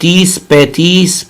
30, 35,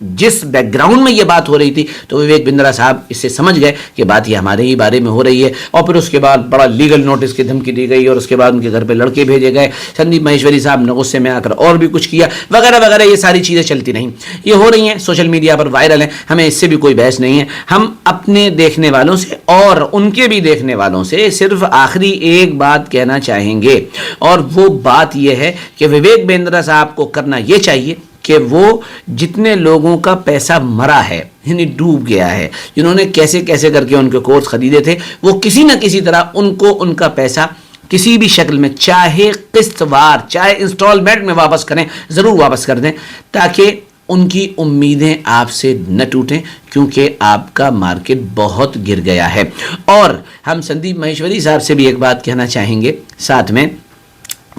جس back ground میں یہ بات ہو رہی تھی تو وویک بندرا صاحب اس سے سمجھ گئے کہ بات یہ ہمارے ہی بارے میں ہو رہی ہے، اور پھر اس کے بعد بڑا لیگل نوٹس کی دھمکی دی گئی، اور اس کے بعد ان کے گھر پہ لڑکے بھیجے گئے، سندیپ مہیشوری صاحب نے غصے میں آ کر اور بھی کچھ کیا وغیرہ وغیرہ، یہ ساری چیزیں چلتی رہیں، یہ ہو رہی ہیں سوشل میڈیا پر وائرل ہیں، ہمیں اس سے بھی کوئی بحث نہیں ہے، ہم اپنے دیکھنے والوں سے اور ان کے بھی دیکھنے والوں سے صرف آخری ایک بات کہنا چاہیں گے، اور وہ بات یہ ہے کہ وویک بندرا صاحب کو کرنا یہ چاہیے کہ وہ جتنے لوگوں کا پیسہ مرا ہے، یعنی ڈوب گیا ہے، جنہوں نے کیسے کیسے کر کے ان کے کورس خریدے تھے، وہ کسی نہ کسی طرح ان کو ان کا پیسہ کسی بھی شکل میں، چاہے قسط وار چاہے انسٹالمنٹ میں واپس کریں، ضرور واپس کر دیں، تاکہ ان کی امیدیں آپ سے نہ ٹوٹیں، کیونکہ آپ کا مارکیٹ بہت گر گیا ہے۔ اور ہم سندیپ مہیشوری صاحب سے بھی ایک بات کہنا چاہیں گے ساتھ میں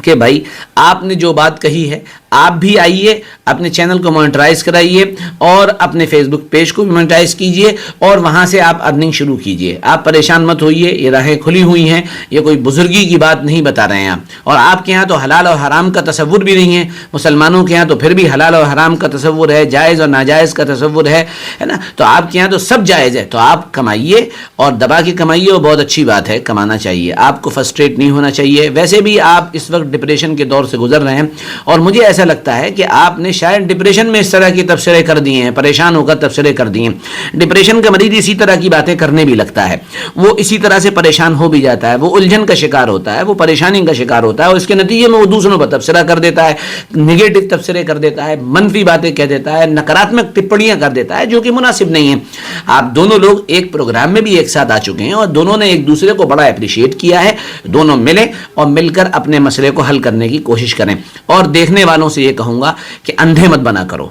کہ بھائی آپ نے جو بات کہی ہے، آپ بھی آئیے، اپنے چینل کو مونیٹائز کرائیے اور اپنے فیس بک پیج کو بھی مونیٹائز کیجئے، اور وہاں سے آپ ارننگ شروع کیجئے۔ آپ پریشان مت ہوئیے، یہ راہیں کھلی ہوئی ہیں، یہ کوئی بزرگی کی بات نہیں بتا رہے ہیں آپ، اور آپ کے ہاں تو حلال اور حرام کا تصور بھی نہیں ہے، مسلمانوں کے ہاں تو پھر بھی حلال اور حرام کا تصور ہے، جائز اور ناجائز کا تصور ہے نا، تو آپ کے ہاں تو سب جائز ہے، تو آپ کمائیے اور دبا کے کمائیے، اور بہت اچھی بات ہے، کمانا چاہیے، آپ کو فرسٹریٹ نہیں ہونا چاہیے۔ ویسے بھی آپ اس وقت ڈپریشن کے دور سے گزر رہے ہیں، اور مجھے ایسا لگتا ہے کہ آپ نے شاید ڈپریشن میں اس طرح کی تبصرے کر دیے ہیں، پریشان ہو کر تبصرے کر دیے ہیں۔ ڈپریشن کا مریض اسی طرح کی باتیں کرنے بھی لگتا ہے، وہ اسی طرح سے پریشان ہو بھی جاتا ہے، وہ الجھن کا شکار ہوتا ہے، وہ پریشانی کا شکار ہوتا ہے، اور اس کے نتیجے میں وہ دوسروں پر تبصرہ کر دیتا ہے، نگیٹو تبصرے کر دیتا ہے، منفی باتیں کہہ دیتا ہے، نکراتمک ٹپڑیاں کر دیتا ہے، جو کہ مناسب نہیں ہیں۔ آپ دونوں لوگ ایک پروگرام میں بھی ایک ساتھ آ چکے ہیں، اور دونوں نے ایک دوسرے کو بڑا اپریشیٹ کیا ہے، دونوں ملیں اور مل کر اپنے مسئلے کو حل کرنے کی کوشش کریں۔ اور دیکھنے والوں سے یہ کہوں گا کہ اندھے مت بنا کرو،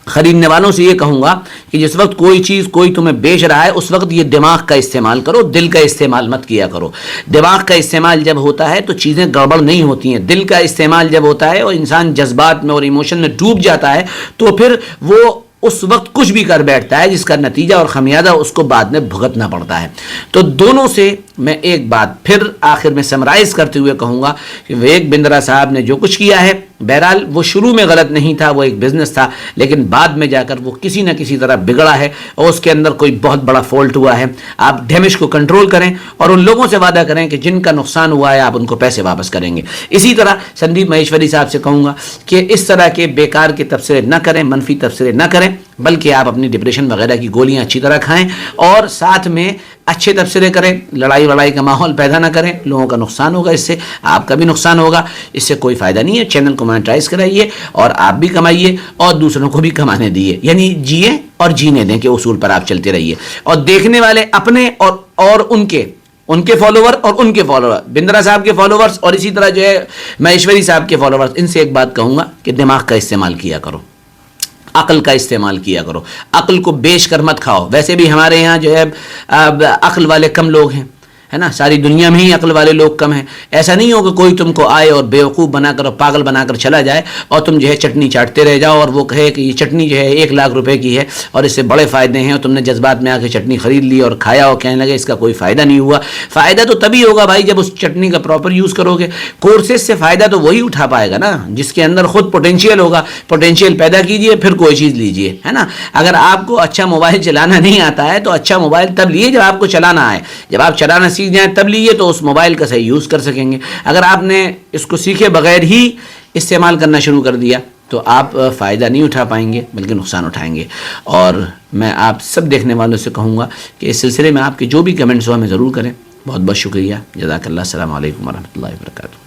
خریدنے والوں سے یہ کہوں گا کہ جس وقت کوئی چیز کوئی تمہیں بیچ رہا ہے، اس وقت یہ دماغ کا استعمال کرو، دل کا استعمال مت کیا کرو۔ دماغ کا استعمال جب ہوتا ہے تو چیزیں گڑبڑ نہیں ہوتی ہیں، دل کا استعمال جب ہوتا ہے اور انسان جذبات میں اور ایموشن میں ڈوب جاتا ہے، تو پھر وہ اس وقت کچھ بھی کر بیٹھتا ہے، جس کا نتیجہ اور خمیازہ اس کو بعد میں بھگتنا پڑتا ہے۔ تو دونوں سے میں ایک بات پھر آخر میں سمرائز کرتے ہوئے کہوں گا کہ وویک بندرا صاحب نے جو کچھ کیا ہے، بہرحال وہ شروع میں غلط نہیں تھا، وہ ایک بزنس تھا، لیکن بعد میں جا کر وہ کسی نہ کسی طرح بگڑا ہے، اور اس کے اندر کوئی بہت بڑا فالٹ ہوا ہے۔ آپ ڈیمیج کو کنٹرول کریں، اور ان لوگوں سے وعدہ کریں کہ جن کا نقصان ہوا ہے آپ ان کو پیسے واپس کریں گے۔ اسی طرح سندیپ مہیشوری صاحب سے کہوں گا کہ اس طرح کے بیکار کے تبصرے نہ کریں، منفی تبصرے نہ کریں، بلکہ آپ اپنی ڈپریشن وغیرہ کی گولیاں اچھی طرح کھائیں، اور ساتھ میں اچھے تبصرے کریں، لڑائی وڑائی کا ماحول پیدا نہ کریں، لوگوں کا نقصان ہوگا، اس سے آپ کا بھی نقصان ہوگا، اس سے کوئی فائدہ نہیں ہے۔ چینل کو مونیٹائز کرائیے، اور آپ بھی کمائیے اور دوسروں کو بھی کمانے دیئے، یعنی جیے اور جینے دیں کے اصول پر آپ چلتے رہیے، اور دیکھنے والے اپنے اور ان کے فالوور اور ان کے فالوور، بندرا صاحب کے فالوورز اور اسی طرح جو ہے مہیشوری صاحب کے فالوورز، ان سے ایک بات کہوں گا کہ دماغ کا استعمال کیا کرو، عقل کا استعمال کیا کرو، عقل کو بیچ کر مت کھاؤ۔ ویسے بھی ہمارے یہاں جو ہے عقل والے کم لوگ ہیں، ہے نا، ساری دنیا میں ہی عقل والے لوگ کم ہیں۔ ایسا نہیں ہو کہ کوئی تم کو آئے اور بیوقوف بنا کر اور پاگل بنا کر چلا جائے، اور تم جو ہے چٹنی چاٹتے رہ جاؤ، اور وہ کہے کہ یہ چٹنی جو ہے 1 لاکھ روپے کی ہے اور اس سے بڑے فائدے ہیں، اور تم نے جذبات میں آ کے چٹنی خرید لی اور کھایا اور کہنے لگے اس کا کوئی فائدہ نہیں ہوا۔ فائدہ تو تبھی ہوگا بھائی جب اس چٹنی کا پراپر یوز کرو گے۔ کورسز سے فائدہ تو وہی اٹھا پائے گا نا جس کے اندر خود پوٹینشیل ہوگا۔ پوٹینشیل پیدا کیجئے، پھر کوئی چیز لیجئے، ہے نا۔ اگر آپ کو اچھا موبائل چلانا نہیں آتا ہے تو اچھا موبائل تب لیے جب آپ کو چلانا آئے، جب آپ چلانا سیکھ جائیں تب لیے تو اس موبائل کا صحیح یوز کر سکیں گے۔ اگر آپ نے اس کو سیکھے بغیر ہی استعمال کرنا شروع کر دیا تو آپ فائدہ نہیں اٹھا پائیں گے بلکہ نقصان اٹھائیں گے۔ اور میں آپ سب دیکھنے والوں سے کہوں گا کہ اس سلسلے میں آپ کے جو بھی کمنٹس ہو ہمیں ضرور کریں۔ بہت بہت شکریہ، جزاک اللہ، السلام علیکم ورحمۃ اللہ وبرکاتہ۔